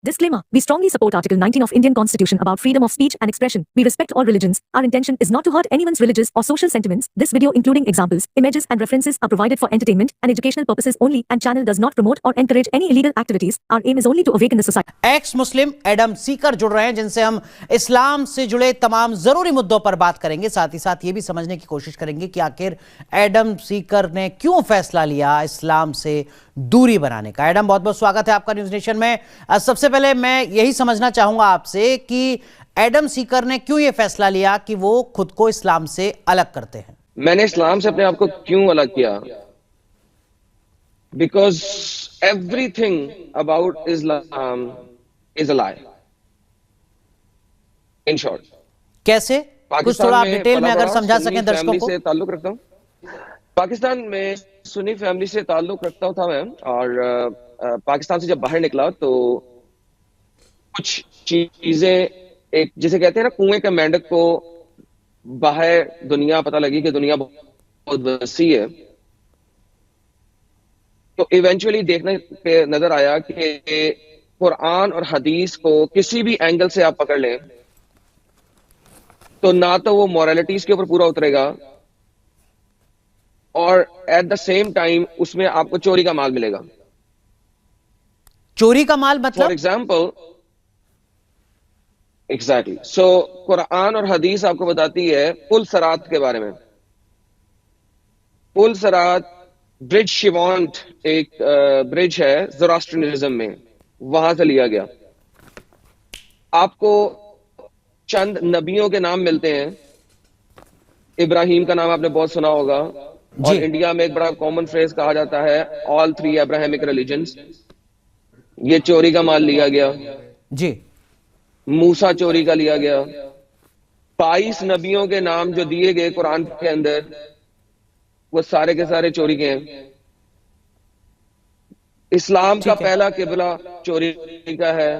Disclaimer: We strongly support Article 19 of Indian Constitution about freedom of speech and expression. We respect all religions. Our intention is not to hurt anyone's religious or social sentiments. This video, including examples, images, and references, are provided for entertainment and educational purposes only, and channel does not promote or encourage any illegal activities. Our aim is only to awaken the society. X Muslim Adam Sikar जुड़ रहे हैं, जिनसे हम इस्लाम से जुड़े तमाम जरूरी मुद्दों पर बात करेंगे। साथ ही साथ ये भी समझने की कोशिश करेंगे कि आखिर एडम सीकर ने क्यों फैसला लिया इस्लाम से दूरी बनाने का। एडम, बहुत बहुत स्वागत है आपका न्यूज नेशन में। सबसे पहले मैं यही समझना चाहूंगा आपसे कि एडम सीकर ने क्यों ये फैसला लिया कि वो खुद को इस्लाम से अलग करते हैं। मैंने इस्लाम से अपने आप को क्यों अलग किया? Because everything about Islam is a lie. In short, कैसे? कुछ थोड़ा आप डिटेल में अगर समझा सकें दर्शकों को। से ताल्लुक रखता हूँ, पाकिस्तान में सुन्नी फैमिली से ताल्लुक रखता था मैं, और पाकिस्तान से जब बाहर निकला तो कुछ चीजें, एक जिसे कहते हैं ना कुएं के मेंढक को बाहर दुनिया पता लगी कि दुनिया बहुत वसी है, तो इवेंचुअली देखने पे नजर आया कि कुरान और हदीस को किसी भी एंगल से आप पकड़ लें तो ना तो वो मॉरलिटीज के ऊपर पूरा उतरेगा, और एट द सेम टाइम उसमें आपको चोरी का माल मिलेगा। चोरी का माल मतलब? फॉर एग्जाम्पल, एग्जैक्टली, सो कुरान और हदीस आपको बताती है पुल सरात के बारे में। पुल सरात ब्रिज शिवांट एक ब्रिज है ज़ोरास्ट्रियनिज्म में, वहां से लिया गया। आपको चंद नबियों के नाम मिलते हैं। इब्राहिम का नाम आपने बहुत सुना होगा, और इंडिया में एक बड़ा कॉमन फ्रेज कहा जाता है, ऑल थ्री अब्राहमिक रिलीजन्स। ये चोरी का माल लिया गया जी। मूसा चोरी का लिया गया। 22 नबियों के नाम जो दिए गए कुरान के अंदर, वो सारे के सारे चोरी के हैं। इस्लाम का पहला किबला चोरी का है।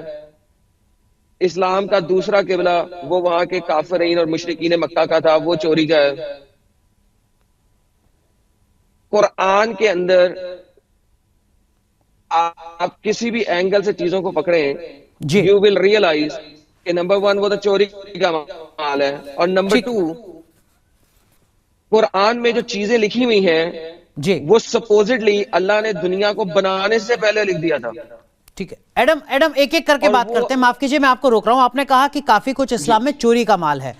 इस्लाम का दूसरा किबला वो वहां के काफिरीन और मुशरिकीन मक्का का था, वो चोरी का है। कुरान के अंदर आप किसी भी एंगल से चीजों को पकड़ें, यू विल रियलाइज कि नंबर 1 वो तो चोरी का माल है, और नंबर 2 कुरान में जो चीजें लिखी हुई हैं जी, वो सपोजिटली अल्लाह ने दुनिया को बनाने से पहले लिख दिया था। ठीक है एडम एक एक करके बात करते हैं। माफ कीजिए, मैं आपको रोक रहा हूं। आपने कहा कि काफी कुछ इस्लाम में चोरी का माल है।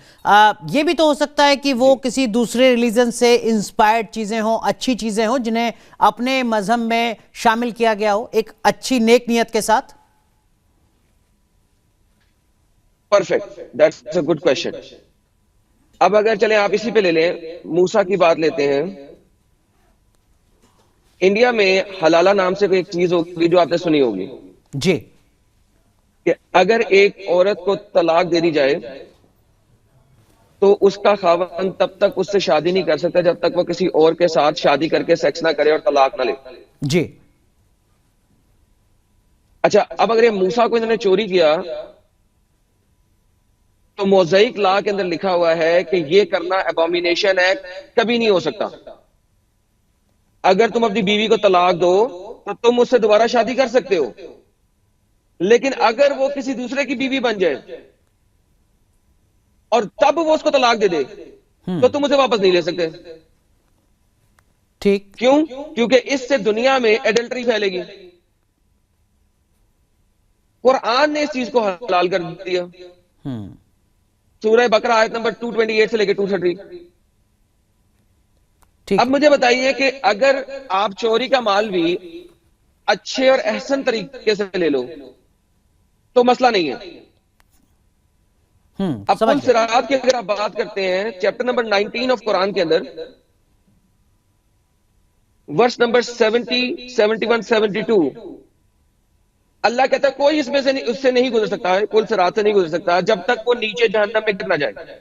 ये भी तो हो सकता है कि वो किसी दूसरे रिलीजन से इंस्पायर्ड चीजें हो, अच्छी चीजें हो, जिन्हें अपने मजहब में शामिल किया गया हो एक अच्छी नेक नियत के साथ। Perfect, that's a good question. अब अगर चलें आप इसी पे ले लें, मूसा की बात लेते हैं। इंडिया में हलाला नाम से कोई एक चीज होगी जो आपने सुनी होगी जी, कि अगर एक औरत को तलाक दे दी जाए तो उसका खावंद तब तक उससे शादी नहीं कर सकता जब तक वो किसी और के साथ शादी करके सेक्स ना करे और तलाक ना ले जी। अच्छा, अब अगर ये मूसा को इन्होंने चोरी किया तो मोज़ाइक लॉ के अंदर लिखा हुआ है कि ये करना एबॉमिनेशन है, कभी नहीं हो सकता। अगर तुम अपनी बीवी को तलाक दो तो तुम उससे दोबारा शादी कर सकते हो, लेकिन अगर वो किसी दूसरे की बीवी बन जाए और तब वो उसको तलाक दे दे तो तुम उसे वापस नहीं ले सकते। ठीक, क्यों? क्योंकि इससे दुनिया में एडल्टरी फैलेगी। कुरान ने इस चीज को हलाल कर दिया। सूरह बकरा आयत नंबर 228 से लेकर 230। अब मुझे बताइए कि अगर आप चोरी का माल भी अच्छे और एहसन तरीके से ले लो तो मसला नहीं है। अब पुल सिरात की अगर आप बात करते हैं, चैप्टर नंबर 19 ऑफ कुरान के अंदर वर्स नंबर 70, 71, 72, अल्लाह कहता है कोई इसमें से उससे नहीं गुजर सकता है, पुल सिरात से नहीं गुजर सकता जब तक वो नीचे जहन्नम में गिर ना जाए।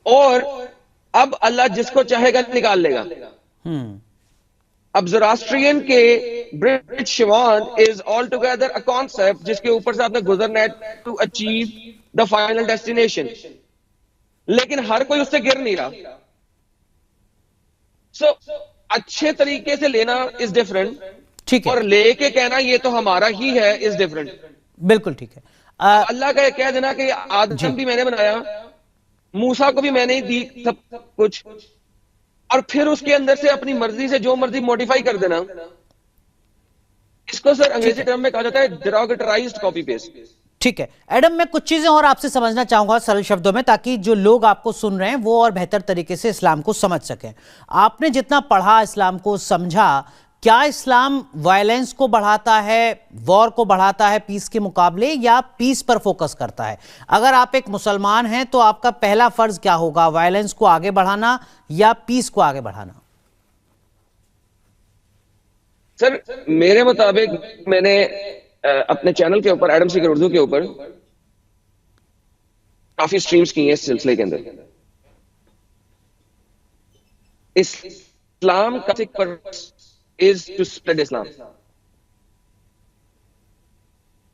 और अब अल्लाह जिसको चाहेगा निकाल लेगा। अब ज़ोरास्ट्रियन के ब्रिज शिवान is altogether a concept जिसके ऊपर से आपने गुजरना है to achieve the final destination, लेकिन हर कोई उससे गिर नहीं रहा। सो अच्छे तरीके से लेना इज डिफरेंट, ठीक है, और लेके कहना ये तो हमारा ही है इज डिफरेंट। बिल्कुल ठीक है। अल्लाह का कह देना कि जी। आदम भी मैंने बनाया, मूसा को भी मैंने ही दी सब कुछ, और फिर उसके अंदर से अपनी मर्जी से जो मर्जी मॉडिफाई कर देना, इसको सर अंग्रेजी है। टर्म में कहा जाता है डेरोगेटराइज्ड कॉपी पेस्ट। ठीक है एडम, मैं कुछ चीजें और आपसे समझना चाहूंगा सरल शब्दों में, ताकि जो लोग आपको सुन रहे हैं वो और बेहतर तरीके से इस्लाम को समझ सकें। आपने जितना पढ़ा, इस्लाम को समझा, क्या इस्लाम वायलेंस को बढ़ाता है, वॉर को बढ़ाता है पीस के मुकाबले, या पीस पर फोकस करता है? अगर आप एक मुसलमान हैं तो आपका पहला फर्ज क्या होगा, वायलेंस को आगे बढ़ाना या पीस को आगे बढ़ाना? सर मेरे मुताबिक मैंने अपने चैनल के ऊपर एडम सीकर उर्दू के ऊपर काफी स्ट्रीम्स की हैं इस सिलसिले के अंदर। इस्लाम का purpose is to spread Islam.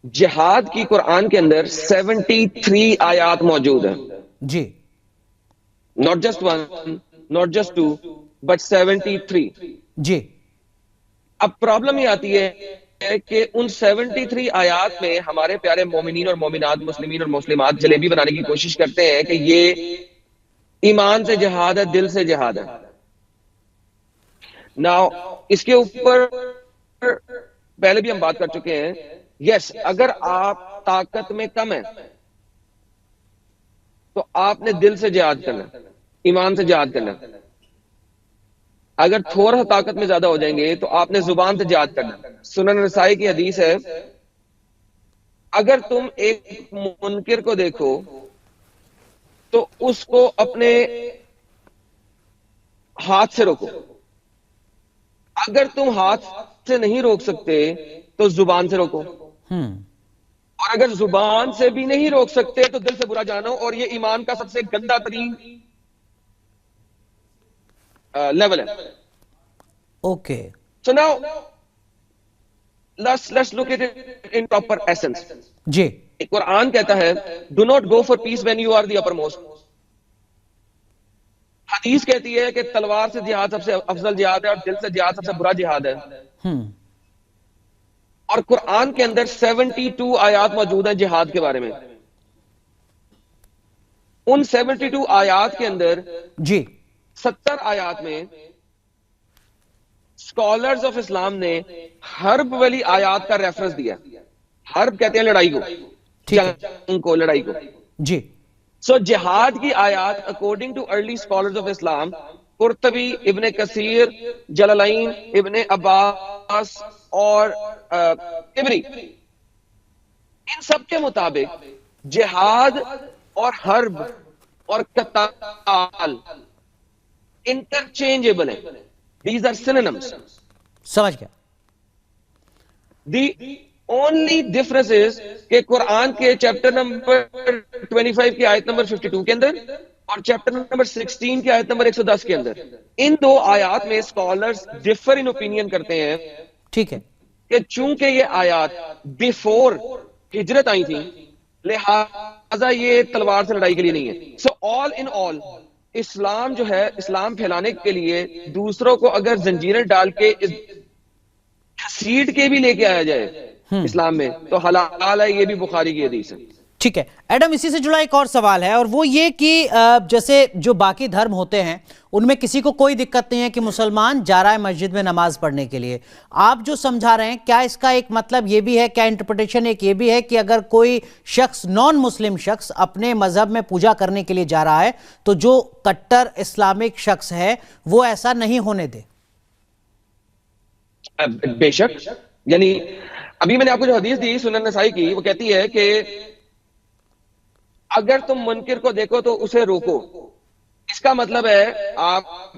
जिहाद की कुरान के अंदर 73 आयात मौजूद है जी। Not just one, not just two, but 73। जी। अब प्रॉब्लम ये आती है कि उन 73 आयात में हमारे प्यारे मोमिनीन और मोमिनात, मुस्लिमीन और मुस्लिमात जलेबी बनाने की कोशिश करते हैं कि ये ईमान से जिहाद है, दिल से जिहाद है। नाउ इसके ऊपर पहले भी हम बात कर चुके हैं। यस, अगर आप ताकत में कम है तो आपने दिल से जिहाद करना, ईमान से जिहाद करना। अगर थोड़ा ताकत में ज्यादा हो जाएंगे तो आपने जुबान से जिहाद करना। सुनन नसाई की हदीस है, अगर तुम एक मुनकिर को देखो तो उसको अपने हाथ से रोको। अगर तुम हाथ से नहीं रोक सकते तो जुबान से रोको, और अगर जुबान से भी नहीं रोक सकते तो दिल से बुरा जानो। और ये ईमान का सबसे गंदा तरीन लेवल है। Okay, so now let's look at it in proper essence. जी। कुरान कहता है do not go for peace when you are the uppermost. हदीस कहती है कि तलवार से जिहाद सबसे अफजल जिहाद है और दिल से जिहाद सबसे बुरा जिहाद है। और कुरान के अंदर 72 आयात मौजूद हैं जिहाद के बारे में। उन 72 आयात के अंदर जी 70 आयात में स्कॉलर्स ऑफ इस्लाम ने हर्ब वाली आयात का रेफरेंस दिया। हर्ब कहते हैं लड़ाई को, जंग को, लड़ाई को जी। सो जिहाद की आयात according to early scholars of Islam, Qurtubi, Ibn Kathir, Jalalayn, Ibn Abbas और तिबरी, इन सब के मुताबिक जिहाद और हर्ब और कताल इंटरचेंजेबल है। These are synonyms. समझ गया। The only difference is कि कुरान के चैप्टर नंबर 25 की आयत नंबर 52 के अंदर और चैप्टर नंबर 16 की आयत नंबर 110 के अंदर, इन दो आयात में स्कॉलर्स डिफर इन ओपिनियन करते हैं। ठीक है कि चूंकि ये आयात बिफोर हिजरत आई थी, लिहाजा ये तलवार से लड़ाई के लिए नहीं है। सो ऑल इन ऑल इस्लाम जो है, इस्लाम फैलाने के लिए दूसरों को अगर जंजीरें डाल के घसीट के भी लेके आया जाए इस्लाम में तो हलाल है। ये भी बुखारी की हदीस है। ठीक है एडम, इसी से जुड़ा एक और सवाल है, और वो ये कि जैसे जो बाकी धर्म होते हैं उनमें किसी को कोई दिक्कत नहीं है कि मुसलमान जा रहा है मस्जिद में नमाज पढ़ने के लिए। आप जो समझा रहे हैं, क्या इसका एक मतलब ये भी है, क्या इंटरप्रिटेशन एक ये भी है कि अगर कोई शख्स, नॉन मुस्लिम शख्स, अपने मजहब में पूजा करने के लिए जा रहा है तो जो कट्टर इस्लामिक शख्स है वो ऐसा नहीं होने दे? बेशक, यानी अभी मैंने आपको जो हदीस दी सुनन नसाई की, वो कहती है कि अगर तुम मुनकिर को देखो तो उसे रोको। इसका मतलब है आप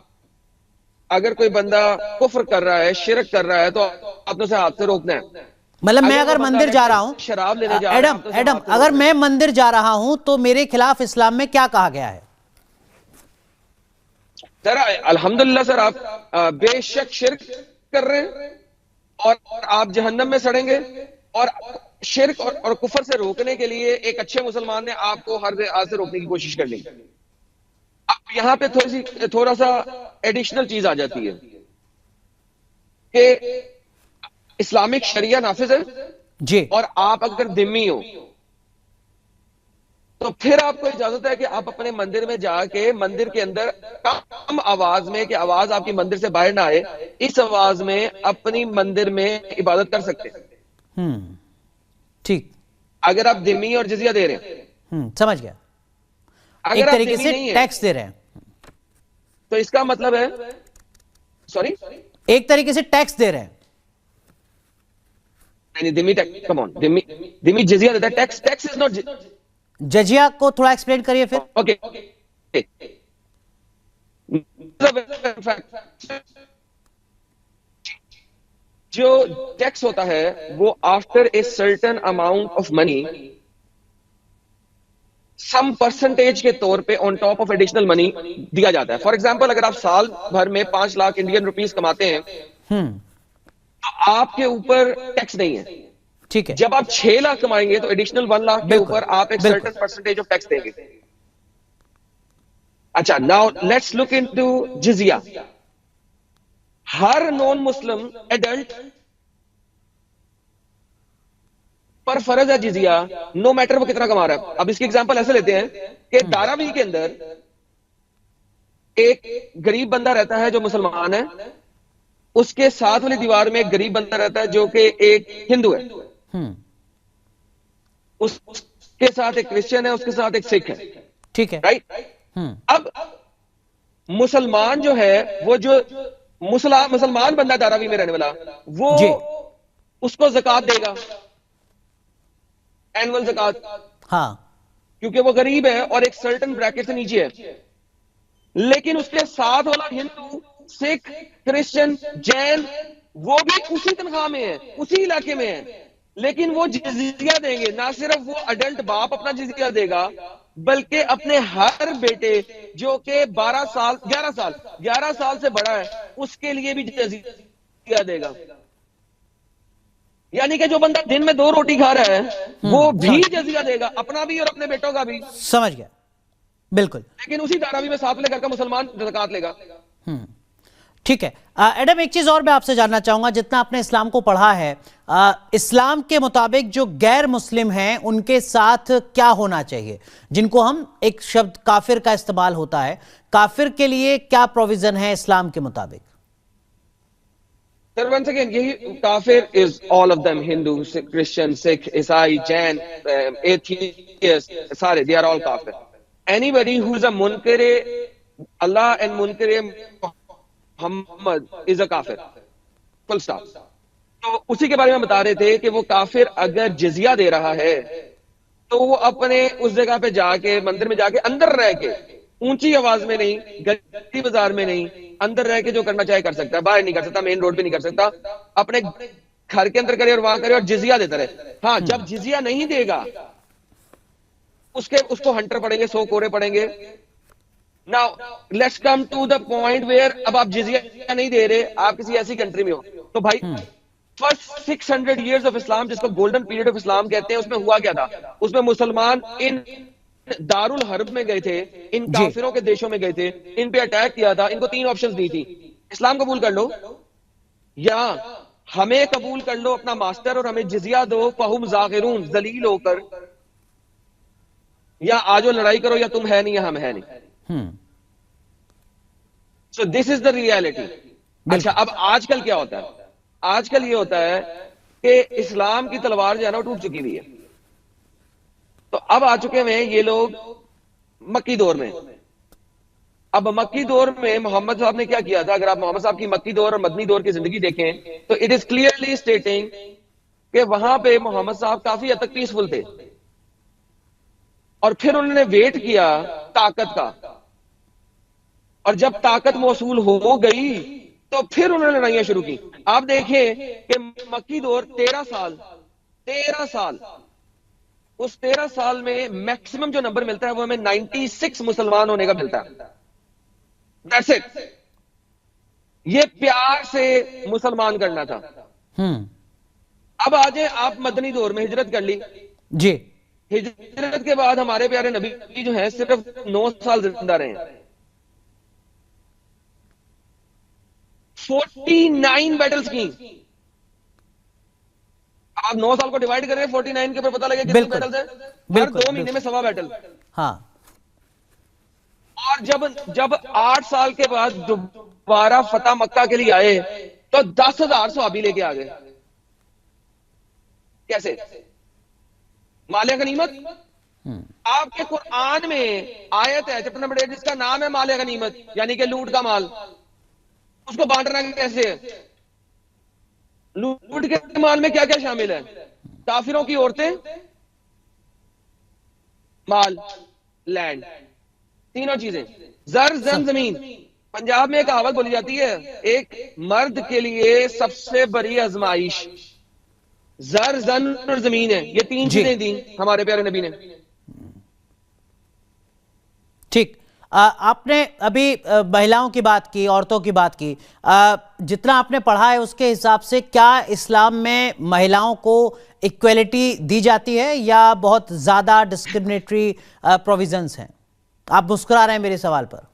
अगर कोई बंदा कुफ्र कर रहा है, शिरक कर रहा है, तो आपने उसे हाथ से रोकना है। मतलब मैं अगर मंदिर जा रहा हूं, शराब लेने जा रहा हूं, एडम अगर मैं मंदिर जा रहा हूं तो मेरे खिलाफ इस्लाम में क्या कहा गया है? सर अल्हम्दुलिल्लाह सर, आप बेशक शिरक कर रहे हैं और आप जहन्नम में सड़ेंगे। और शिरक और कुफर से रोकने के लिए एक अच्छे मुसलमान ने आपको हर हाथ से रोकने की कोशिश करनी। अब यहां पे थोड़ा सा एडिशनल चीज आ जाती है कि इस्लामिक शरिया नाफिज है जी। और आप अगर दिम्मी हो तो फिर आपको इजाजत है कि आप अपने मंदिर में जाके मंदिर के अंदर कम आवाज में, कि आवाज आपकी मंदिर से बाहर ना आए, इस आवाज में अपनी मंदिर में इबादत कर सकते हैं, ठीक। अगर आप दिम्मी और जिजिया दे रहे हैं। समझ गया। अगर एक आप तरीके दिम्मी से नहीं है टैक्स दे रहे हैं। तो इसका मतलब है, सॉरी, एक तरीके से टैक्स दे रहे हैं। नहीं, दिम्मी टैक्स, कम ऑन, दिम्मी दिम्मी जिजिया देता है, टैक्स टैक्स इज नॉट। जजिया को थोड़ा एक्सप्लेन करिए फिर। ओके, जो टैक्स होता है वो after a certain amount of money, some percentage के तौर पे on top of additional money दिया जाता है। फॉर एग्जांपल, अगर आप साल भर में 5 लाख इंडियन रुपीस कमाते हैं तो आपके ऊपर टैक्स नहीं है। ठीक है। जब आप 6 लाख कमाएंगे तो एडिशनल 1 लाख के बिल्कुल, ऊपर आप एक बिल्कुल। सर्टेन परसेंटेज ऑफ टैक्स देंगे। अच्छा, नाउ लेट्स लुक इनटू जिजिया। हर नॉन मुस्लिम एडल्ट पर फर्ज है जिजिया, नो मैटर वो कितना कमा रहा है। अब इसकी एग्जांपल ऐसे लेते हैं कि धारावी के अंदर एक गरीब बंदा रहता है जो मुसलमान है, उसके साथ वाली दीवार में एक गरीब बंदा रहता है जो कि एक हिंदू है, उसके साथ एक क्रिश्चियन है, उसके साथ एक सिख है। ठीक है। राइट। अब मुसलमान जो है, वो जो मुसलमान बंदा धारावी में रहने वाला, वो जी। उसको ज़कात देगा, एनुअल ज़कात, हाँ। क्योंकि वो गरीब है और एक सर्टेन ब्रैकेट से नीचे है। लेकिन उसके साथ वाला हिंदू, सिख, क्रिश्चियन, जैन, वो भी उसी तनख्वाह में है, उसी इलाके में है, लेकिन वो जिजिया देंगे। ना सिर्फ वो अडल्ट बाप अपना जिजिया देगा, बल्कि अपने हर बेटे जो कि 11 साल से बड़ा है, उसके लिए भी जिजिया देगा। यानी कि जो बंदा दिन में 2 रोटी खा रहा है वो भी जिजिया देगा, अपना भी और अपने बेटों का भी। समझ गया, बिल्कुल। लेकिन उसी धारावी में साथ लेकर का मुसलमान ज़कात लेगा। ठीक है। एडम, एक चीज और मैं आपसे जानना चाहूंगा, जितना आपने इस्लाम को पढ़ा है, इस्लाम के मुताबिक जो गैर मुस्लिम हैं उनके साथ क्या होना चाहिए, जिनको हम एक शब्द काफिर का इस्तेमाल होता है, काफिर के लिए क्या प्रोविजन है इस्लाम के मुताबिक? सर, वंस अगेन, यही काफिर is all of them, Hindu, Christian, Sikh, ईसाई, जैन, एथियस्ट, सारे दे आर ऑल काफिर। एनीबॉडी हु इज अ मुनकरे अल्लाह एंड मुनकरे मोहम्मद इज अ काफिर, फुल स्टॉप। तो उसी के बारे में बता रहे थे कि वो काफिर अगर जिजिया दे रहा है तो वो अपने उस जगह पे जाके, मंदिर में जाके, अंदर रह के, ऊंची आवाज में नहीं, गली बाजार में नहीं, अंदर रह के जो करना चाहे कर सकता है, बाहर नहीं कर सकता, मेन रोड पे नहीं कर सकता, अपने घर के अंदर करे और वहां करे और जिजिया देता रहे। हाँ, जब जिजिया नहीं देगा उसको हंटर पड़ेंगे, 100 कोरे पड़ेंगे। Now let's come to the point where अब आप जिजिया नहीं दे रहे, आप किसी ऐसी कंट्री में हो, तो भाई फर्स्ट 600 years ऑफ इस्लाम, जिसको गोल्डन पीरियड ऑफ इस्लाम कहते हैं, उसमें हुआ क्या था? उसमें मुसलमान इन दारुल हर्ब में गए थे, इन काफिरों के देशों में गए थे, इन पे अटैक किया था, इनको 3 ऑप्शंस दी थी, इस्लाम कबूल कर लो, या हमें कबूल कर लो अपना मास्टर और हमें जिजिया दो, फहुम जागिरून, जलील होकर, या आजो लड़ाई करो, या तुम है नहीं या हम है नहीं। So this is the reality. अच्छा, अब आजकल क्या होता है? आजकल ये होता है कि इस्लाम की तलवार जो है ना वो टूट चुकी हुई है। तो अब आ चुके हैं ये लोग मक्की दौर में। अब मक्की दौर में मोहम्मद साहब ने क्या किया था? अगर आप मोहम्मद साहब की मक्की दौर और मदनी दौर की जिंदगी देखें तो इट इज क्लियरली स्टेटिंग कि वहां पे मोहम्मद साहब काफी हद तक पीसफुल थे, और फिर उन्होंने वेट किया ताकत का, और जब ताकत मौसूल हो गई तो फिर उन्होंने लड़ाइयां शुरू की। आप देखें कि मक्की दौर 13 साल, उस 13 साल में मैक्सिमम जो नंबर मिलता है वो हमें 96 मुसलमान होने का मिलता है। That's it. ये प्यार से मुसलमान करना था। अब आ जाए आप मदनी दौर में, हिजरत कर ली जी। हिजरत के बाद हमारे प्यारे नबी जो है सिर्फ 9 साल जिंदा रहे। 49 बैटल्स की, आप 9 साल को डिवाइड करें 49 के ऊपर, पता लगे कितने बिल्कुल, बैटल्स हैं? हर बिल्कुल, 2 महीने में 1.25 बैटल। हाँ, और जब 8 साल के बाद दोबारा फतह मक्का के लिए आए तो 10,000 सहाबी लेके आ गए। कैसे? माले गनीमत। आपके कुरान में आयत है चैप्टर नंबर 8 जिसका नाम है माले गनीमत, यानी कि लूट का माल। उसको बांटना कैसे है? लूट के माल में क्या क्या शामिल है? काफिरों की औरतें, माल, लैंड, तीनों चीजें। जर जन जमीन। पंजाब में एक कहावत बोली जाती है, एक मर्द के लिए सबसे बड़ी आजमाइश जर जन और जमीन है। ये 3 जी। चीजें दी हमारे प्यारे नबी ने। ठीक। आपने अभी महिलाओं की बात की, औरतों की बात की। जितना आपने पढ़ा है उसके हिसाब से क्या इस्लाम में महिलाओं को इक्वलिटी दी जाती है या बहुत ज्यादा डिस्क्रिमिनेटरी प्रोविजंस हैं? आप मुस्कुरा रहे हैं मेरे सवाल पर।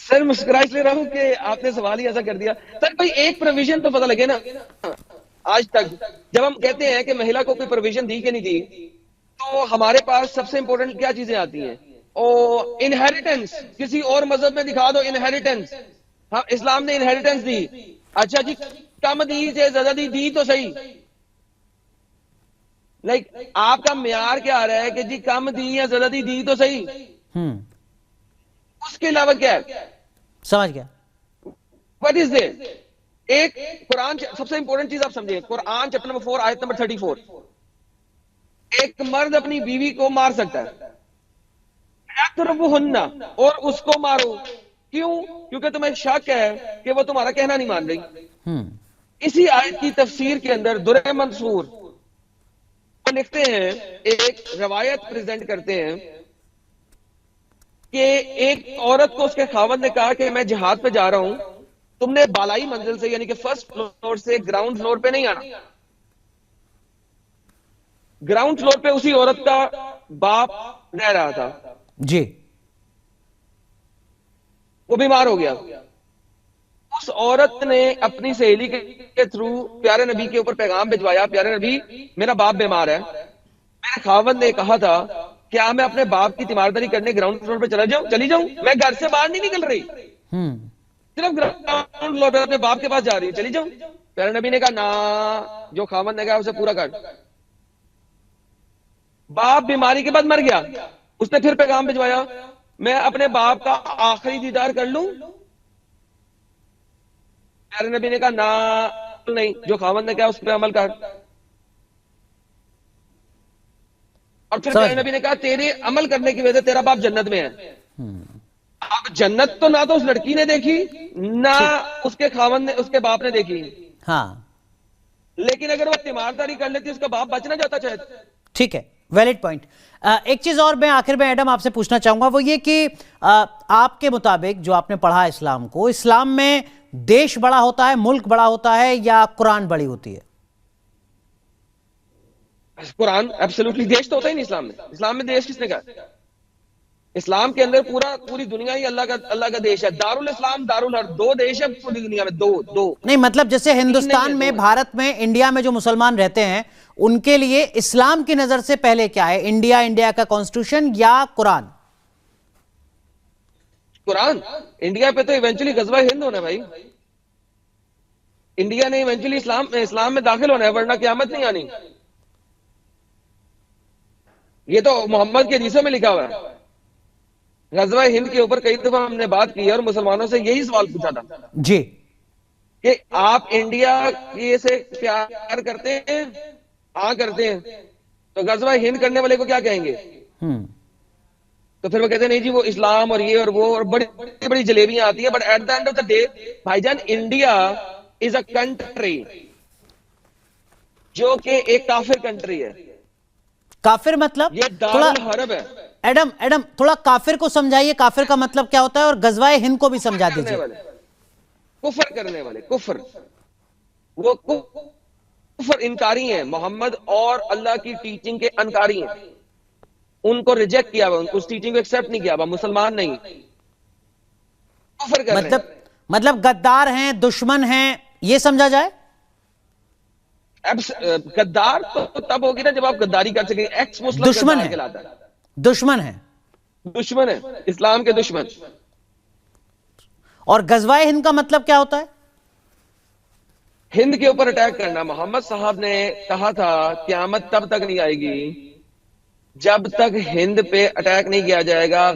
सर मुस्कुरा इसलिए रहा हूं कि आपने सवाल ही ऐसा कर दिया। सर कोई एक प्रोविजन तो पता लगे ना। आज तक जब हम कहते हैं कि महिला को कोई प्रोविजन दी कि नहीं दी, तो हमारे पास सबसे इंपॉर्टेंट क्या चीजें आती हैं? और इनहेरिटेंस। किसी और मजहब में दिखा दो इनहेरिटेंस। हाँ, इस्लाम ने इनहेरिटेंस दी। अच्छा जी, कम दी से ज्यादा दी तो सही। लाइक आपका म्यार क्या आ रहा है कि जी कम दी या ज्यादा दी तो सही। उसके अलावा क्या है? समझ गया। What is there? एक कुरान, सबसे इंपॉर्टेंट चीज आप समझिए, कुरान चैप्टर नंबर 4 आयत नंबर 34। एक मर्द अपनी बीवी को मार सकता है, और उसको मारो। क्यों? क्योंकि तुम्हें शक है कि वो तुम्हारा कहना नहीं मान रही। इसी आयत की तफसीर के अंदर दुर्र मंसूर वो लिखते हैं, एक रवायत प्रेजेंट करते हैं कि एक औरत को उसके खावंद ने कहा कि मैं जिहाद पे जा रहा हूं, तुमने बालाई मंजिल से यानी कि फर्स्ट फ्लोर से ग्राउंड फ्लोर पे नहीं आना। ग्राउंड फ्लोर पे उसी औरत का बाप रह रहा था जी। वो बीमार हो गया। उस औरत ने अपनी सहेली के थ्रू प्यारे नबी के ऊपर पैगाम भिजवाया, प्यारे नबी मेरा बाप बीमार है, मेरे खावंद ने कहा था क्या मैं अपने बाप की तीमारदारी करने ग्राउंड फ्लोर पे चली जाऊं? मैं घर से बाहर नहीं निकल रही, सिर्फ ग्राउंड फ्लोर पे अपने बाप के पास जा रही है, चली जाऊं? प्यारे नबी ने कहा ना, जो खावंद ने कहा उसे पूरा कर। बाप बीमारी के बाद मर गया। उसने फिर पैगाम भिजवाया, मैं अपने बाप का आखिरी दीदार कर लूं? प्यारे नबी ने कहा ना, नहीं, जो खावंद ने कहा उस पर अमल कर। और फिर प्यारे नबी ने कहा तेरे अमल करने की वजह से तेरा बाप जन्नत में है। अब जन्नत तो ना तो उस लड़की ने देखी, ना उसके खावंद ने, उसके बाप ने देखी। हाँ, लेकिन अगर वो तीमारदारी कर लेती उसका बाप बच ना जाता शायद। ठीक है, वैलिड पॉइंट। एक चीज और मैं आखिर में एडम आपसे पूछना चाहूंगा, वो ये कि आपके मुताबिक जो आपने पढ़ा इस्लाम को, इस्लाम में देश बड़ा होता है, मुल्क बड़ा होता है या कुरान बड़ी होती है? कुरान एब्सोल्युटली। देश तो होता ही नहीं इस्लाम में। इस्लाम में देश किसने कहा? इस्लाम के अंदर पूरी दुनिया ही अल्लाह का देश है। दारुल इस्लाम, दारुल हर्ब, 2 देश है पूरी दुनिया में। दो नहीं, मतलब जैसे हिंदुस्तान में, भारत में, इंडिया में जो मुसलमान रहते हैं उनके लिए इस्लाम की नजर से पहले क्या है? इंडिया का कॉन्स्टिट्यूशन या कुरान? कुरान। इंडिया पे तो इवेंचुअली गजवा हिंद होना है भाई। इंडिया ने इवेंचुअली इस्लाम में दाखिल होना है, वरना क़यामत नहीं आनी। ये तो मोहम्मद के हदीसों में लिखा हुआ है। गजवा हिंद के ऊपर कई दफा हमने बात की और मुसलमानों से यही सवाल पूछा था जी कि आप इंडिया के से प्यार करते हैं? हाँ करते हैं। तो गजवा हिंद करने वाले को क्या कहेंगे? तो फिर वो कहते हैं नहीं जी वो इस्लाम और ये और वो, और बड़ी बड़ी जलेबियां आती है। But at the end of the day भाईजान, इंडिया इज अ कंट्री जो कि एक काफिर कंट्री है। काफिर मतलब? ये दारुल हर्ब है। एडम थोड़ा काफिर को समझाइए, काफिर का मतलब क्या होता है, और गजवाए हिंद को भी समझा दीजिए। कुफर करने वाले, कुफर, वो कुफर इनकारी हैं, मोहम्मद और अल्लाह की टीचिंग के अनकारी हैं। उनको रिजेक्ट किया हुआ, उस टीचिंग को एक्सेप्ट नहीं किया हुआ, मुसलमान नहीं, कुफर कर रहे हैं। मतलब गद्दार हैं, दुश्मन हैं, ये समझा जाए? गद्दार तो तब होगी ना जब आप गद्दारी कर सकेंगे। एक्स मुस्लिम दुश्मन गद्दार है, कहलाता है। दुश्मन है। दुश्मन है, इस्लाम के दुश्मन। और गजवाए हिंद का मतलब क्या होता है? हिंद के ऊपर अटैक करना। मोहम्मद साहब ने कहा था क़यामत तब तक नहीं आएगी जब तक हिंद पे अटैक नहीं किया जाएगा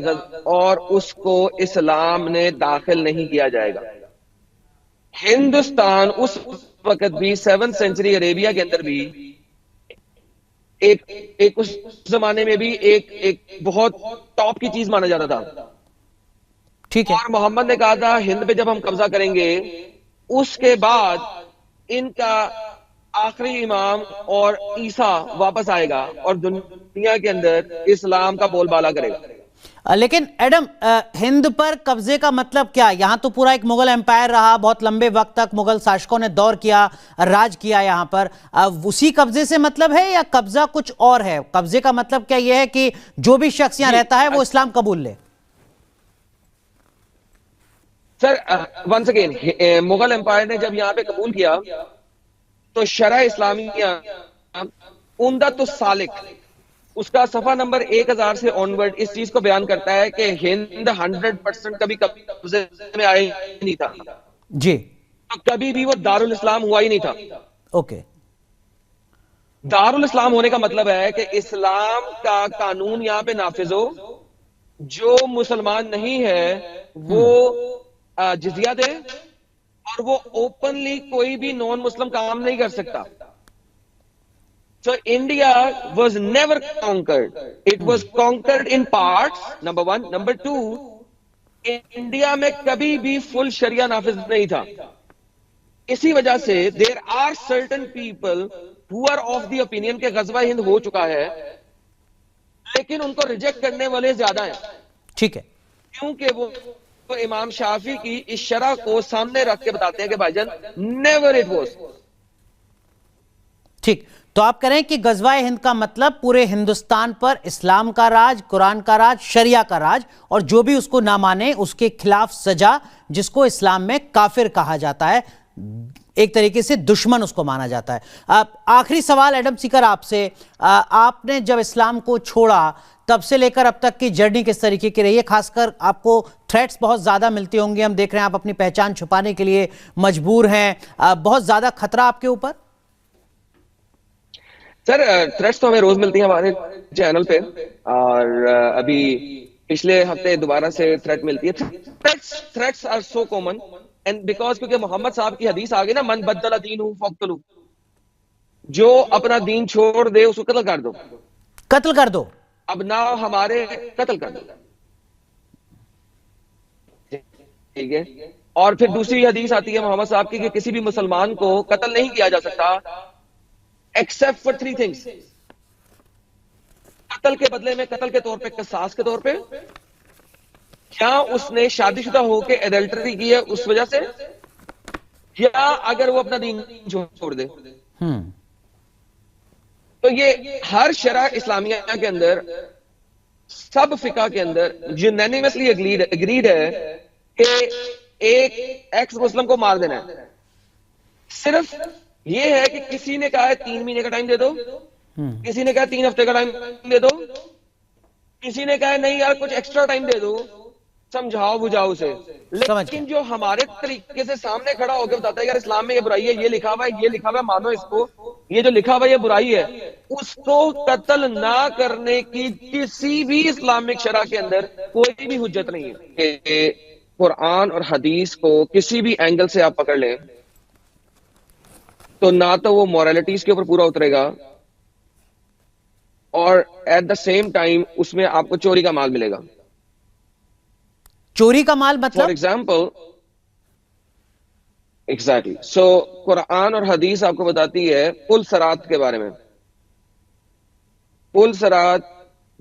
और उसको इस्लाम ने दाखिल नहीं किया जाएगा। हिंदुस्तान उस वक्त भी 7th सेंचुरी अरेबिया के अंदर भी एक उस जमाने में भी एक बहुत टॉप की चीज माना जाता था। ठीक है। और मोहम्मद ने कहा था हिंद पे जब हम कब्जा करेंगे उसके बाद इनका आखिरी इमाम और ईसा वापस आएगा और दुनिया के अंदर इस्लाम का बोलबाला करेगा। लेकिन एडम, हिंद पर कब्जे का मतलब क्या? यहां तो पूरा एक मुगल एम्पायर रहा, बहुत लंबे वक्त तक मुगल शासकों ने दौर किया, राज किया यहां पर। उसी कब्जे से मतलब है या कब्जा कुछ और है? कब्जे का मतलब क्या यह है कि जो भी शख्स यहां रहता है वो इस्लाम कबूल ले? Sir once again, Mughal empire ने जब यहां पे कबूल किया तो शरह इस्लामिया उम्दा तो सालिक उसका सफा नंबर 1000 से ऑनवर्ड इस चीज को बयान करता है कि हिंद 100% कभी कब्जे में आया ही नहीं था जी। तो कभी भी वो दारुल इस्लाम हुआ ही नहीं था। ओके। दारुल इस्लाम होने का मतलब है कि इस्लाम का कानून यहां पे नाफिज हो, जो मुसलमान नहीं है वो जिजिया दे और वो ओपनली कोई भी नॉन मुस्लिम काम नहीं कर सकता। So India was never conquered. It was conquered in parts. Number one. Number two, India में कभी भी फुल शरिया नाफिज नहीं था। इसी वजह से there are certain people who are of the opinion के गजवा हिंद हो चुका है, लेकिन उनको रिजेक्ट करने वाले ज्यादा हैं। ठीक है। क्योंकि वो इमाम शाफी की इस शरह को सामने रख के बताते हैं कि भाईजान नेवर इट वाज। ठीक, तो आप कह रहे हैं कि गजवाए हिंद का मतलब पूरे हिंदुस्तान पर इस्लाम का राज, कुरान का राज, शरिया का राज, और जो भी उसको ना माने उसके खिलाफ सजा, जिसको इस्लाम में काफिर कहा जाता है, एक तरीके से दुश्मन उसको माना जाता है। आखिरी सवाल एडम सीकर आपसे, आपने जब इस्लाम को छोड़ा तब से लेकर अब तक की जर्नी किस तरीके की रही है? खासकर आपको थ्रेट्स बहुत ज्यादा मिलती होंगी, हम देख रहे हैं आप अपनी पहचान छुपाने के लिए मजबूर हैं, बहुत ज्यादा खतरा आपके ऊपर? सर थ्रेट्स तो हमें रोज मिलती हैं हमारे चैनल पे, और अभी पिछले हफ्ते दोबारा से थ्रेट मिलती है। Threats are so common and because क्योंकि मोहम्मद साहब की हदीस आ गई ना, मन बदला दीनहु फक्तलू, जो अपना दीन छोड़ दे उसको कत्ल कर दो। कत्ल कर दो। अब ना हमारे कत्ल कर दो, ठीक है। और फिर दूसरी हदीस आती है मोहम्मद साहब की कि किसी भी मुसलमान को कत्ल नहीं किया जा सकता एक्सेप्ट फॉर 3 थिंग्स। कत्ल के बदले में, कत्ल के तौर पे, कसास के तौर पे, क्या उसने शादीशुदा होकर एडल्टरी की है उस वजह से, या अगर वो अपना दीन छोड़ दे। तो ये हर शरह इस्लामिया के अंदर, सब फिका के अंदर यूनानिमसली एग्रीड है कि एक एक्स मुस्लिम को मार देना है। सिर्फ ये है कि किसी ने कहा है 3 महीने का टाइम दे दो, किसी ने कहा 3 हफ्ते का टाइम दे दो, किसी ने कहा नहीं यार कुछ एक्स्ट्रा टाइम दे दो, समझाओ बुझाओ उसे। लेकिन जो हमारे तरीके से सामने खड़ा होकर बताता है यार इस्लाम में ये बुराई है, ये लिखा हुआ है, ये लिखा हुआ है, मानो इसको, ये जो लिखा हुआ है ये बुराई है, उसको कत्ल ना करने की किसी भी इस्लामिक शरह के अंदर कोई भी हुज्जत नहीं है। कुरान और हदीस को किसी भी एंगल से आप पकड़ लें तो ना तो वो मोरालिटीज के ऊपर पूरा उतरेगा, और एट द सेम टाइम उसमें आपको चोरी का माल मिलेगा। चोरी का माल मतलब? फॉर एग्जाम्पल, एग्जैक्टली, सो कुरान और हदीस आपको बताती है पुल सरात के बारे में। पुल सरात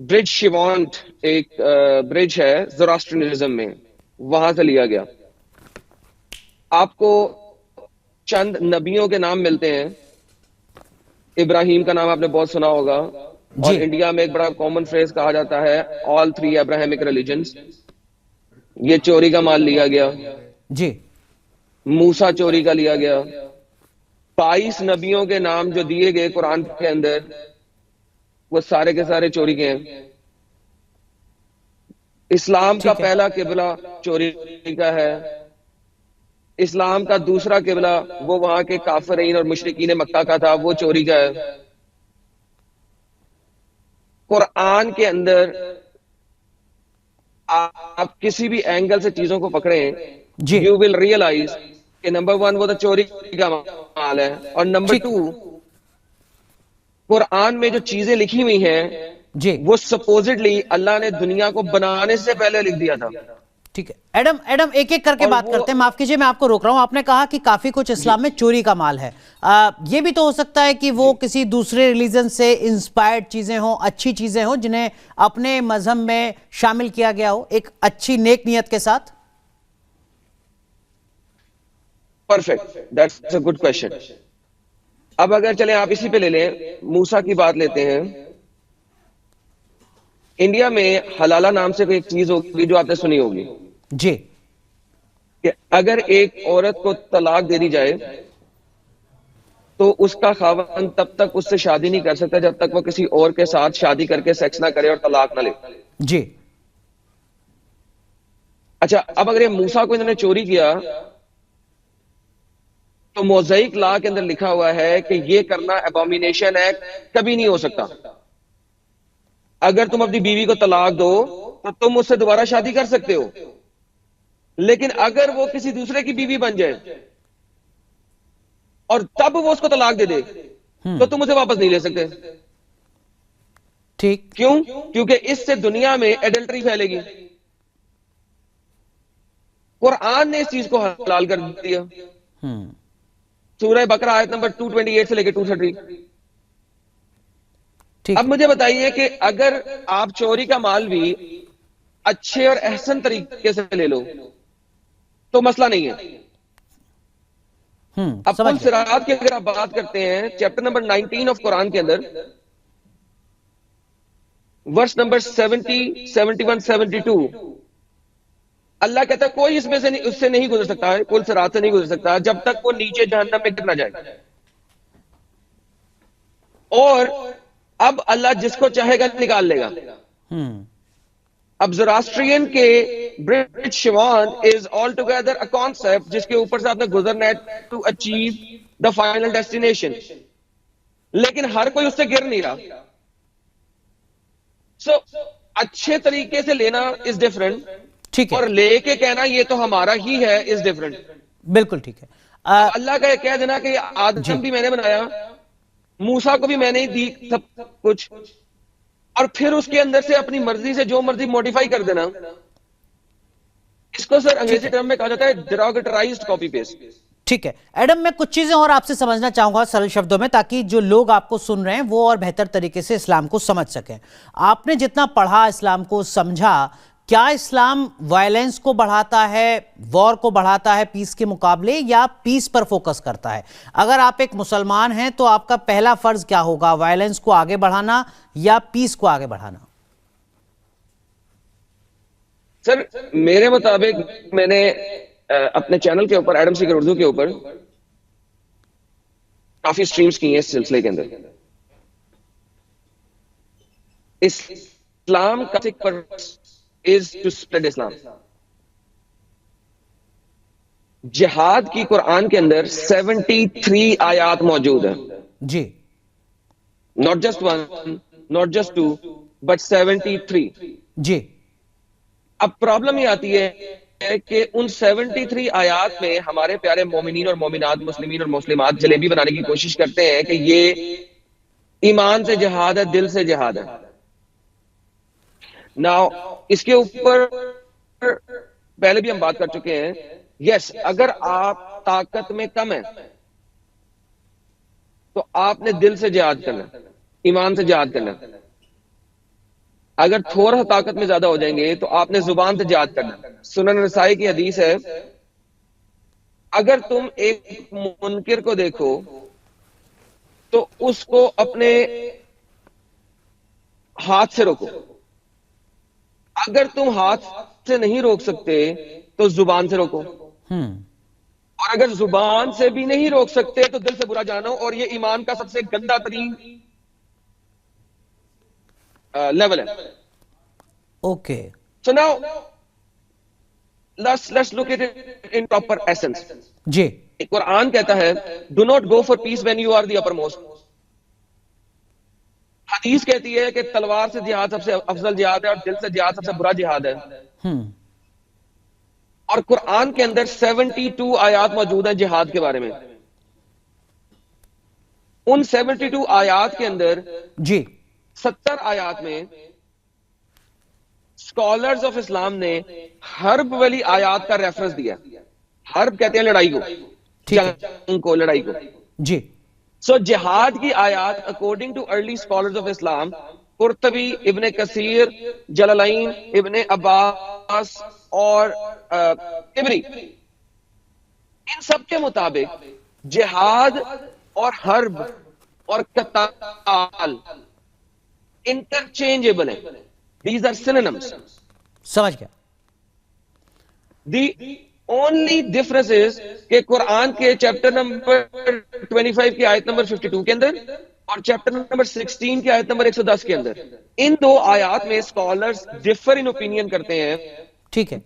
ब्रिज शिवांट एक ब्रिज है ज़ोरास्ट्रियनिज्म में, वहां से लिया गया। आपको चंद नबियों के नाम मिलते हैं। इब्राहिम का नाम आपने बहुत सुना होगा, और इंडिया में एक बड़ा कॉमन फ्रेज कहा जाता है ऑल 3 अब्राहमिक रिलीजन्स। ये चोरी का माल लिया गया जी। मूसा चोरी का लिया गया, 22 नबियों के नाम जो दिए गए कुरान के अंदर, वो सारे के सारे चोरी के हैं। इस्लाम का ठीक है। पहला किबला चोरी का है। इस्लाम का दूसरा किबला वो वहां के काफिरीन और मुशरिकीन मक्का का था, वो चोरी का है। कुरान के अंदर आप किसी भी एंगल से चीजों को पकड़ें, जी यू विल रियलाइज कि नंबर 1 वो तो चोरी का माल है, और नंबर ठीक। 2 कुरान में जो चीजें लिखी हुई हैं जी वो सपोजिटली अल्लाह ने दुनिया को बनाने से पहले लिख दिया था। ठीक है। एडम एडम एक एक करके और बात वो- करते हैं। माफ कीजिए, मैं आपको रोक रहा हूं। आपने कहा कि काफी कुछ इस्लाम में चोरी का माल है। ये भी तो हो सकता है कि वो किसी दूसरे रिलीजन से इंस्पायर्ड चीजें हों, अच्छी चीजें हों, जिन्हें अपने मजहब में शामिल किया गया हो एक अच्छी नेक नियत के साथ। Perfect, that's a good question. अब अगर चले आप इसी पे ले लें, मूसा की बात लेते हैं। इंडिया में हलाला नाम से कोई एक चीज होगी जो आपने सुनी होगी, जी कि अगर एक औरत को तलाक दे दी जाए तो उसका खावंद तब तक उससे शादी नहीं कर सकता जब तक वो किसी और के साथ शादी करके सेक्स ना करे और तलाक ना ले। जी अच्छा, अब अगर ये मूसा को इन्होंने चोरी किया तो मोज़ाइक लॉ के अंदर लिखा हुआ है कि ये करना एबॉमिनेशन है, कभी नहीं हो सकता। अगर तुम अपनी बीवी को तलाक दो तो तुम उससे दोबारा शादी कर सकते हो, लेकिन अगर वो किसी दूसरे की बीवी बन जाए और तब वो उसको तलाक दे दे तो तुम उसे वापस नहीं ले सकते। ठीक। क्यों? क्योंकि इससे दुनिया में एडल्ट्री फैलेगी। कुरान ने इस चीज को हलाल कर दिया। सूरह बकरा आयत नंबर 228 से लेकर 230। ठीक अब मुझे बताइए कि अगर आप चोरी का माल भी अच्छे और एहसन तरीके से ले लो तो मसला नहीं है। अब समझ कुल गया। सिरात की अगर आप बात करते हैं, चैप्टर नंबर 19 ऑफ कुरान के अंदर वर्स नंबर 70, 71, 72, अल्लाह कहता है कोई इसमें से नहीं, उससे नहीं गुजर सकता है, कुल सिरात से नहीं गुजर सकता जब तक वो नीचे जहन्नम में गिर ना जाए। और अब अल्लाह जिसको चाहेगा निकाल लेगा। अब ज़ोरास्ट्रियन के ब्रिज शिवान is altogether a concept जिसके ऊपर से आपने गुजरना है to achieve the final destination, लेकिन हर कोई उससे गिर नहीं रहा। सो अच्छे तरीके से लेना इज डिफरेंट, ठीक है। और लेके कहना ये तो हमारा ही है इज डिफरेंट। बिल्कुल ठीक है। अल्लाह का कह देना कि आदम भी मैंने बनाया, मूसा को भी मैंने ही दी सब कुछ, और फिर उसके अंदर से अपनी मर्जी से जो मर्जी मॉडिफाई कर देना, इसको सर अंग्रेजी टर्म में कहा जाता है डेरोगेटराइज्ड कॉपी पेस्ट। ठीक है एडम, मैं कुछ चीजें और आपसे समझना चाहूंगा सरल शब्दों में, ताकि जो लोग आपको सुन रहे हैं वो और बेहतर तरीके से इस्लाम को समझ सकें। आपने जितना पढ़ा, इस्लाम को समझा, क्या इस्लाम वायलेंस को बढ़ाता है, वॉर को बढ़ाता है पीस के मुकाबले, या पीस पर फोकस करता है? अगर आप एक मुसलमान हैं तो आपका पहला फर्ज क्या होगा, वायलेंस को आगे बढ़ाना या पीस को आगे बढ़ाना? सर मेरे मुताबिक मैंने अपने चैनल के ऊपर एडम सीकर उर्दू के ऊपर काफी स्ट्रीम्स की हैं इस सिलसिले के अंदर। इस्लाम का purpose is to spread Islam. जिहाद की कुरान के अंदर 73 आयात मौजूद है। जी not just one, not just two, but 73। जी। अब प्रॉब्लम ये आती है कि उन 73 आयात में हमारे प्यारे मोमिनीन और मोमिनात, मुस्लिमीन और मुस्लिमात जलेबी बनाने की कोशिश करते हैं कि ये ईमान से जिहाद है, दिल से जिहाद है। नाउ इसके ऊपर पहले भी हम बात कर चुके हैं। यस, अगर आप ताकत में कम है तो आपने दिल से जिहाद करना, ईमान से जिहाद करना। अगर थोड़ा ताकत में ज्यादा हो जाएंगे तो आपने जुबान से जिहाद करना। सुनन नसाई की हदीस है, अगर तुम एक मुनकिर को देखो तो उसको अपने हाथ से रोको, अगर तुम हाथ से नहीं रोक सकते तो जुबान से रोको, और और अगर जुबान से भी नहीं रोक सकते तो दिल से बुरा जानो, और ये ईमान का सबसे गंदा तरीन लेवल है। Okay, so now let's look at it in proper essence. जी, कुरान कहता है do not go for peace when you are the uppermost. हदीस कहती है कि तलवार से जिहाद सबसे अफजल जिहाद है और दिल से जिहाद सबसे बुरा जिहाद है। हम्म, और कुरान के अंदर 72 आयात मौजूद हैं जिहाद के बारे में। उन 72 आयात के अंदर जी, 70 आयात में स्कॉलर्स ऑफ इस्लाम ने हर्ब वाली आयात का रेफरेंस दिया। हर्ब कहते हैं लड़ाई को, ठीक है, जंग को, लड़ाई को। जी, सो जिहाद की आयात according to early scholars of Islam, Qurtubi, Ibn Kathir, Jalalayn, Ibn Abbas और तिबरी, इन सब के मुताबिक जिहाद और हर्ब और कताल इंटरचेंजेबल है। These are synonyms. समझ गया। The only difference is कि कुरान के चैप्टर नंबर 25 की आयत नंबर 52 के अंदर और चैप्टर नंबर 16 की आयत नंबर 110 के अंदर, इन दो आयात में स्कॉलर्स डिफर इन ओपिनियन करते हैं ठीक है,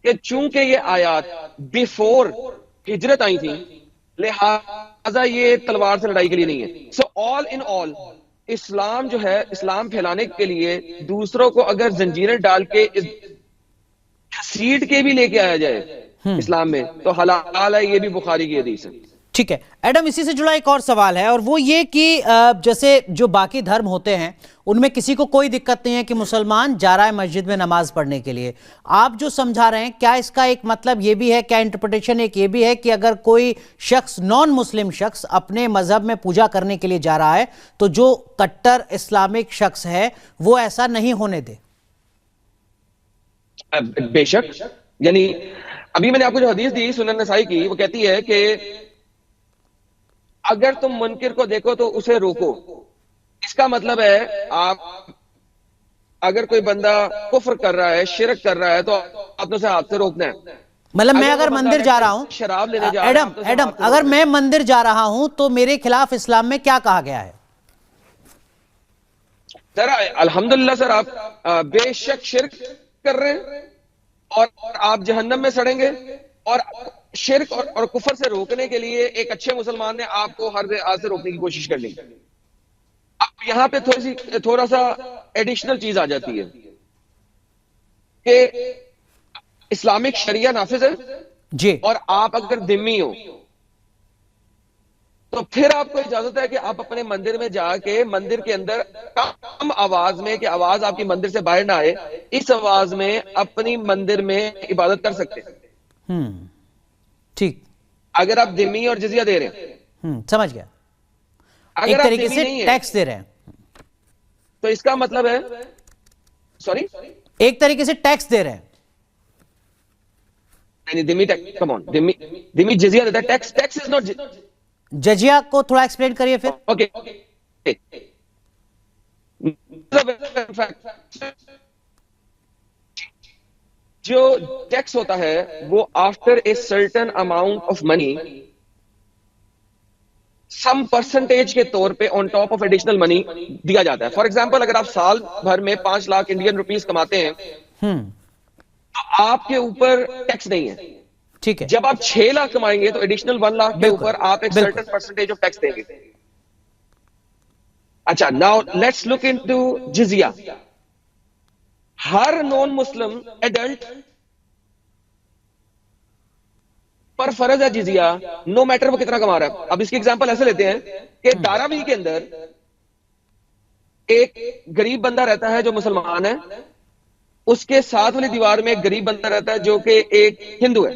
कि चूंकि ये आयात बिफोर हिजरत आई थी, लिहाजा ये तलवार से लड़ाई के लिए नहीं है। सो ऑल इन ऑल इस्लाम जो है, इस्लाम फैलाने के लिए दूसरों को अगर जंजीरें डाल के घसीट के भी लेके आया जाए इस्लाम में, तो हलाल है। ये भी बुखारी की हदीस है। ठीक है एडम, इसी से जुड़ा एक और सवाल है, और वो ये कि जैसे जो बाकी धर्म होते हैं उनमें किसी को कोई दिक्कत नहीं है कि मुसलमान जा रहा है मस्जिद में नमाज पढ़ने के लिए। आप जो समझा रहे हैं, क्या इसका एक मतलब ये भी है, क्या इंटरप्रिटेशन एक ये भी है कि अगर कोई शख्स, नॉन मुस्लिम शख्स, अपने मजहब में पूजा करने के लिए जा रहा है तो जो कट्टर इस्लामिक शख्स है वो ऐसा नहीं होने दे? बेशक, यानी अभी मैंने आपको जो हदीस दी सुनन नसाई की, वो कहती है कि अगर तुम मुनकिर को देखो तो उसे रोको। इसका मतलब है आप अगर कोई बंदा कुफ्र कर रहा है, शिरक कर रहा है, तो आपने उसे हाथ से रोकना है। मतलब मैं अगर मंदिर जा रहा हूं, शराब लेने जा रहा हूं, एडम, अगर मैं मंदिर जा रहा हूं तो मेरे खिलाफ इस्लाम में क्या कहा गया है? सर अल्हम्दुलिल्लाह सर, आप बेशक शिरक कर रहे हैं और आप जहन्नम में सड़ेंगे। और शिरक और कुफर से रोकने के लिए एक अच्छे मुसलमान ने आपको हर हाथ से रोकने की कोशिश करनी। अब यहां पे थोड़ा सा एडिशनल चीज आ जाती है कि इस्लामिक शरिया नाफिज है जी, और आप अगर दिम्मी हो तो फिर आपको इजाजत है कि आप अपने मंदिर में जाके मंदिर के अंदर कम आवाज में, कि आवाज आपकी मंदिर से बाहर ना आए, इस आवाज में अपनी मंदिर में इबादत कर सकते हैं। ठीक, अगर आप दिम्मी और जिजिया दे रहे हैं, समझ गया, अगर एक आप तरीके दिम्मी से नहीं है, टैक्स दे रहे हैं, तो इसका मतलब है, सॉरी, एक तरीके से टैक्स दे रहे हैं। नहीं, दिम्मी टैक्स, कम ऑन, दिम्मी जिजिया देता है, टैक्स इज नॉट। जजिया को थोड़ा एक्सप्लेन करिए फिर। ओके, जो टैक्स होता है वो after a certain amount of money, some percentage के तौर पे on top of additional money दिया जाता है। फॉर एग्जांपल, अगर आप साल भर में 5 लाख इंडियन रुपीस कमाते हैं तो आपके ऊपर टैक्स नहीं है। ठीक है, जब आप 6 लाख कमाएंगे तो एडिशनल 1 लाख के ऊपर आप एक सर्टेन परसेंटेज ऑफ टैक्स देंगे। अच्छा, नाउ लेट्स लुक इनटू जिजिया। हर नॉन मुस्लिम एडल्ट पर फर्ज है जिजिया, नो मैटर वो कितना कमा रहा है। अब इसकी एग्जांपल ऐसे लेते हैं कि धारावी के अंदर एक गरीब बंदा रहता है जो मुसलमान है, उसके साथ वाली दीवार में एक गरीब बंदा रहता है जो कि एक हिंदू है,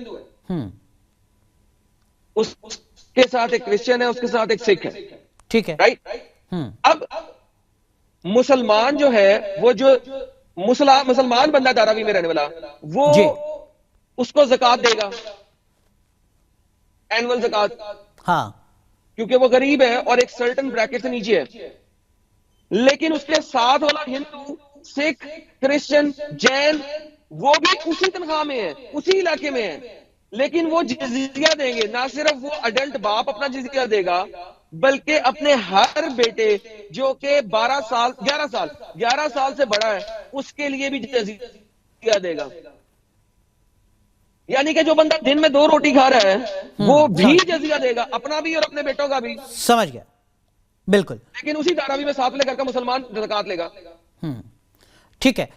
उसके साथ एक क्रिश्चियन है, उसके साथ एक सिख है। ठीक है, राइट। अब मुसलमान जो है, वो जो मुसलमान बंदा धारावी में रहने वाला, वो उसको ज़कात देगा, एनुअल ज़कात, हाँ, क्योंकि वो गरीब है और एक सर्टेन ब्रैकेट से नीचे है। लेकिन उसके साथ वाला हिंदू, सिख, क्रिश्चियन, जैन, वो भी उसी तनख्वाह में है, उसी इलाके में है, लेकिन वो जिजिया देंगे, ना सिर्फ वो अडल्ट बाप अपना जिजिया देगा, बल्कि अपने हर बेटे जो कि 11 साल से बड़ा है उसके लिए भी जिजिया देगा। यानी कि जो बंदा दिन में 2 रोटी खा रहा है वो भी जिजिया देगा, अपना भी और अपने बेटों का भी। समझ गया, बिल्कुल। लेकिन उसी धारावी में 7 लेकर का मुसलमान ज़कात लेगा। ठीक है।